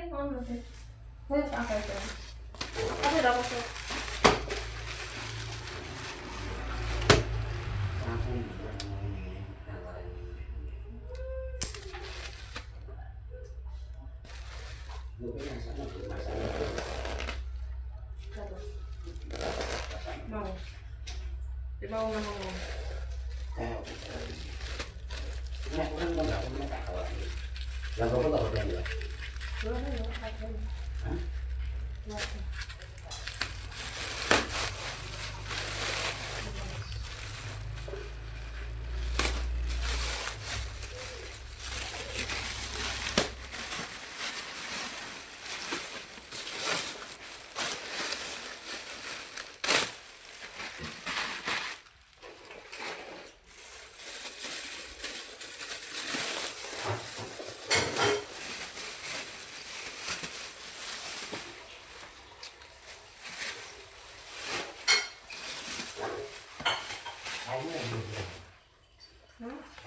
nanti. Apa itu? Apa dapat tuh? Mau. Di bawah mana mau? Yang kamu tahu kan ya? Belum ya, ada. Hah?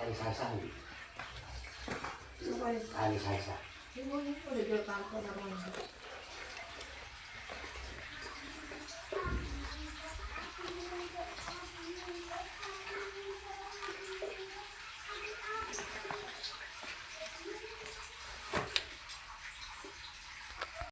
Ali salsa nih. Apa ya? Ali salsa. Ini udah jual kantor namanya.